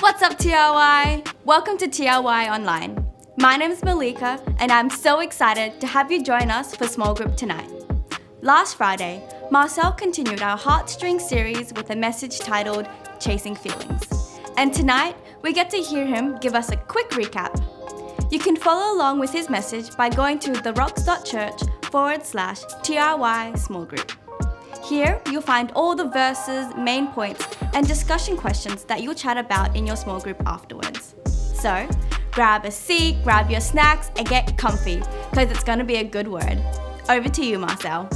What's up, TRY? Welcome to TRY Online. My name is Malika, and I'm so excited to have you join us for small group tonight. Last Friday, Marcel continued our Heartstrings series with a message titled Chasing Feelings. And tonight, we get to hear him give us a quick recap. You can follow along with his message by going to therocks.church/TRY small group. Here, you'll find all the verses, main points, and discussion questions that you'll chat about in your small group afterwards. So, grab a seat, grab your snacks, and get comfy, because it's going to be a good word. Over to you, Marcel.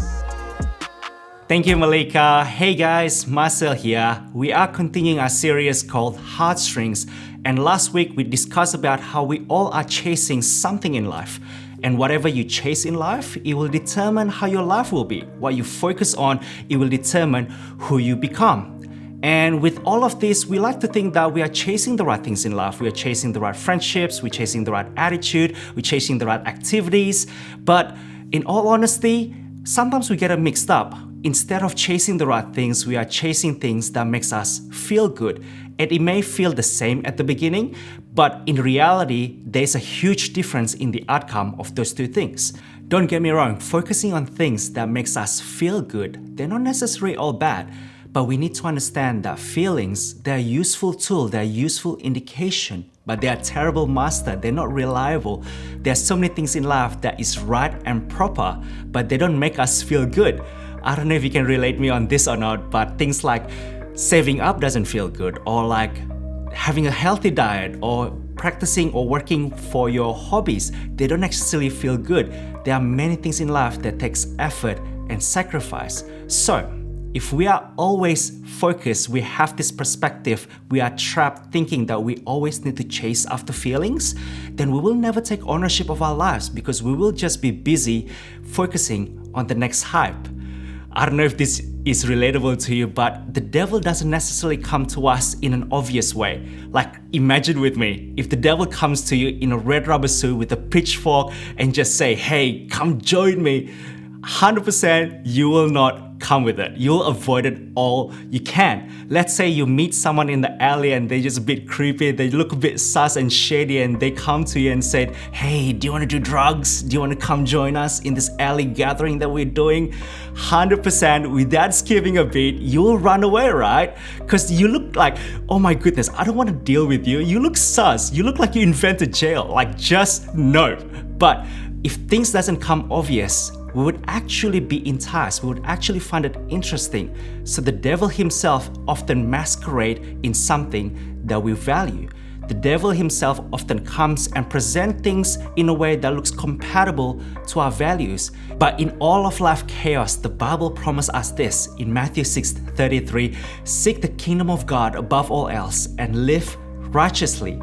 Thank you, Malika. Hey guys, Marcel here. We are continuing our series called Heartstrings, and last week we discussed about how we all are chasing something in life. And whatever you chase in life, it will determine how your life will be. What you focus on, it will determine who you become. And with all of this, we like to think that we are chasing the right things in life. We are chasing the right friendships, we're chasing the right attitude, we're chasing the right activities. But in all honesty, sometimes we get it mixed up. Instead of chasing the right things, we are chasing things that makes us feel good. And it may feel the same at the beginning, but in reality, there's a huge difference in the outcome of those two things. Don't get me wrong, focusing on things that makes us feel good, they're not necessarily all bad, but we need to understand that feelings, they're a useful tool, they're a useful indication, but they are terrible master, they're not reliable. There are so many things in life that is right and proper, but they don't make us feel good. I don't know if you can relate me on this or not, but things like saving up doesn't feel good, or like having a healthy diet, or practicing or working for your hobbies, they don't necessarily feel good. There are many things in life that takes effort and sacrifice. So, if we are always focused, we have this perspective, we are trapped thinking that we always need to chase after feelings, then we will never take ownership of our lives because we will just be busy focusing on the next hype. I don't know if this is relatable to you, but the devil doesn't necessarily come to us in an obvious way. Like, imagine with me, if the devil comes to you in a red rubber suit with a pitchfork and just say, hey, come join me, 100% you will not come with it. You'll avoid it all you can. Let's say you meet someone in the alley and they're just a bit creepy, they look a bit sus and shady, and they come to you and say, hey, do you want to do drugs? Do you want to come join us in this alley gathering that we're doing? 100% without skipping a beat, you'll run away, right? Because you look like, oh my goodness, I don't want to deal with you. You look sus. You look like you invented jail. Like, just no. But if things doesn't come obvious, we would actually be enticed, we would actually find it interesting. So the devil himself often masquerades in something that we value. The devil himself often comes and presents things in a way that looks compatible to our values. But in all of life chaos, the Bible promises us this in Matthew 6:33, seek the kingdom of God above all else and live righteously,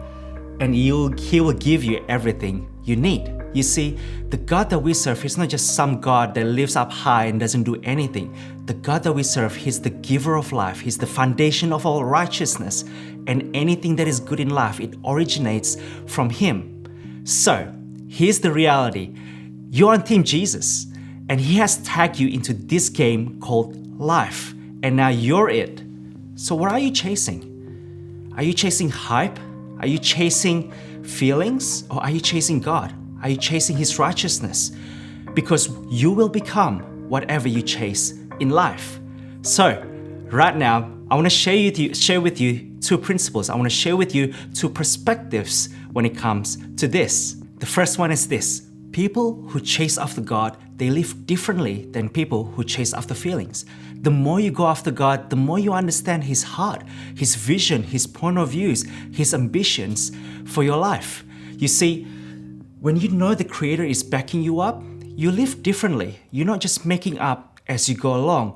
and He will give you everything you need. You see, the God that we serve, He's not just some God that lives up high and doesn't do anything. The God that we serve, He's the giver of life. He's the foundation of all righteousness. And anything that is good in life, it originates from Him. So, here's the reality. You're on Team Jesus, and He has tagged you into this game called life. And now you're it. So what are you chasing? Are you chasing hype? Are you chasing feelings? Or are you chasing God? Are you chasing His righteousness? Because you will become whatever you chase in life. So, right now, I want to share with you two principles. I want to share with you two perspectives when it comes to this. The first one is this. People who chase after God, they live differently than people who chase after feelings. The more you go after God, the more you understand His heart, His vision, His point of views, His ambitions for your life. You see, when you know the Creator is backing you up, you live differently. You're not just making up as you go along.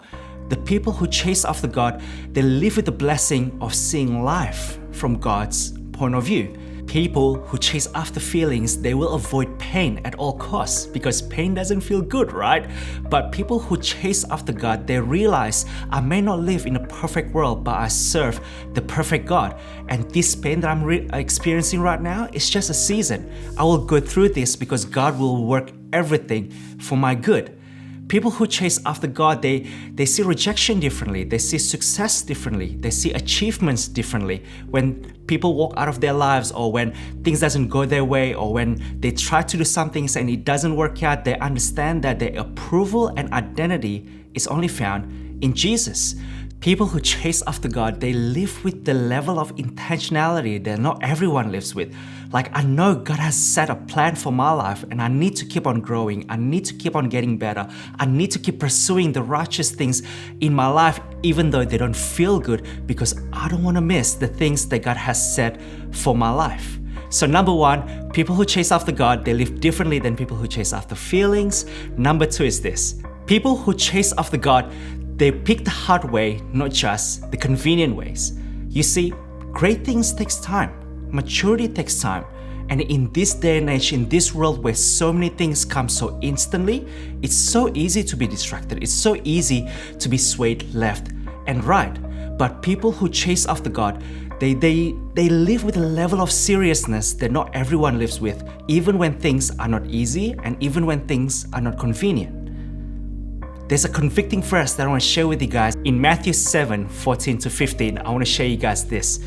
The people who chase after God, they live with the blessing of seeing life from God's point of view. People who chase after feelings, they will avoid pain at all costs because pain doesn't feel good, right? But people who chase after God, they realize, I may not live in a perfect world, but I serve the perfect God. And this pain that I'm experiencing right now is just a season. I will go through this because God will work everything for my good. People who chase after God, they see rejection differently. They see success differently. They see achievements differently. When people walk out of their lives, or when things doesn't go their way, or when they try to do some things and it doesn't work out, they understand that their approval and identity is only found in Jesus. People who chase after God, they live with the level of intentionality that not everyone lives with. Like, I know God has set a plan for my life and I need to keep on growing. I need to keep on getting better. I need to keep pursuing the righteous things in my life, even though they don't feel good, because I don't want to miss the things that God has set for my life. So number one, people who chase after God, they live differently than people who chase after feelings. Number two is this. People who chase after God, they pick the hard way, not just the convenient ways. You see, great things takes time. Maturity takes time. And in this day and age, in this world where so many things come so instantly, it's so easy to be distracted. It's so easy to be swayed left and right. But people who chase after God, they live with a level of seriousness that not everyone lives with, even when things are not easy and even when things are not convenient. There's a convicting verse that I want to share with you guys. In Matthew 7:14-15, I want to share you guys this.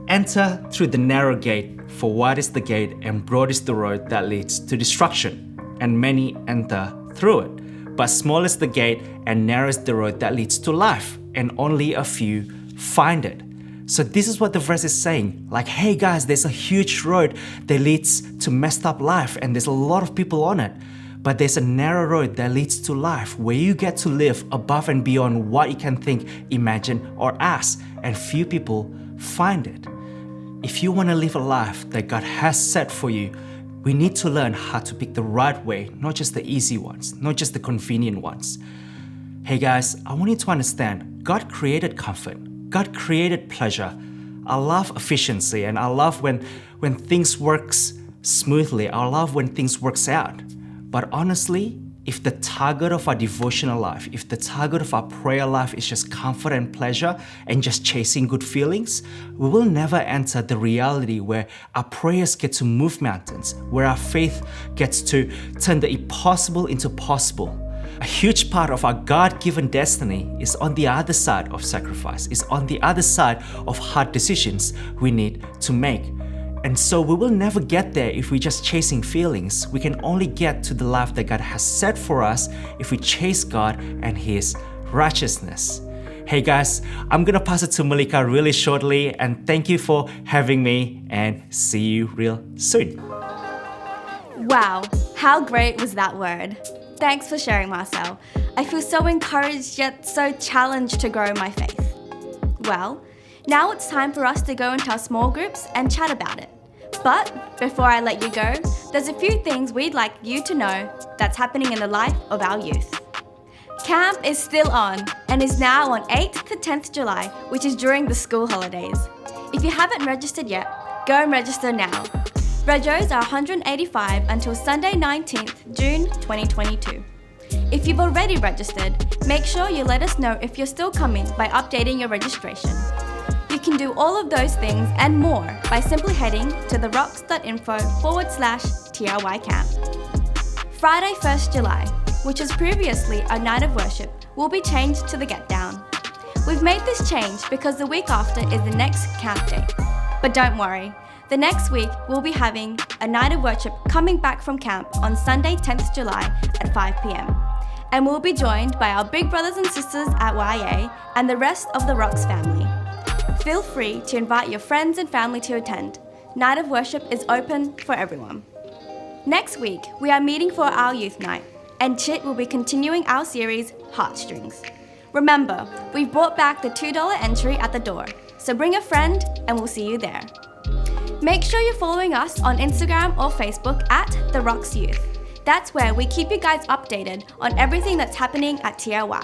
Enter through the narrow gate, for wide is the gate and broad is the road that leads to destruction, and many enter through it. But small is the gate and narrow is the road that leads to life, and only a few find it. So this is what the verse is saying. Like, hey guys, there's a huge road that leads to messed up life and there's a lot of people on it. But there's a narrow road that leads to life where you get to live above and beyond what you can think, imagine, or ask, and few people find it. If you want to live a life that God has set for you, we need to learn how to pick the right way, not just the easy ones, not just the convenient ones. Hey guys, I want you to understand, God created comfort. God created pleasure. I love efficiency, and I love when things works smoothly. I love when things works out. But honestly, if the target of our devotional life, if the target of our prayer life is just comfort and pleasure and just chasing good feelings, we will never enter the reality where our prayers get to move mountains, where our faith gets to turn the impossible into possible. A huge part of our God-given destiny is on the other side of sacrifice, is on the other side of hard decisions we need to make. And so we will never get there if we're just chasing feelings. We can only get to the life that God has set for us if we chase God and His righteousness. Hey guys, I'm gonna pass it to Malika really shortly, and thank you for having me, and see you real soon. Wow, how great was that word? Thanks for sharing, Marcel. I feel so encouraged yet so challenged to grow my faith. Well, now it's time for us to go into our small groups and chat about it. But before I let you go, there's a few things we'd like you to know that's happening in the life of our youth. Camp is still on and is now on 8th to 10th July, which is during the school holidays. If you haven't registered yet, go and register now. Regos are $185 until Sunday 19th June 2022. If you've already registered, make sure you let us know if you're still coming by updating your registration. You can do all of those things and more by simply heading to therocks.info/TRY camp. Friday 1st July, which was previously a night of worship, will be changed to the Get Down. We've made this change because the week after is the next camp day. But don't worry, the next week we'll be having a night of worship coming back from camp on Sunday 10th July at 5 p.m. And we'll be joined by our big brothers and sisters at YA and the rest of the Rocks family. Feel free to invite your friends and family to attend. Night of worship is open for everyone. Next week, we are meeting for our youth night, and Chit will be continuing our series, Heartstrings. Remember, we've brought back the $2 entry at the door, so bring a friend and we'll see you there. Make sure you're following us on Instagram or Facebook at The Rocks Youth. That's where we keep you guys updated on everything that's happening at TRY.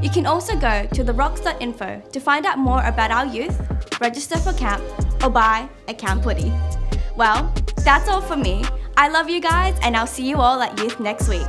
You can also go to therocks.info to find out more about our youth, register for camp, or buy a camp hoodie. Well, that's all for me. I love you guys, and I'll see you all at youth next week.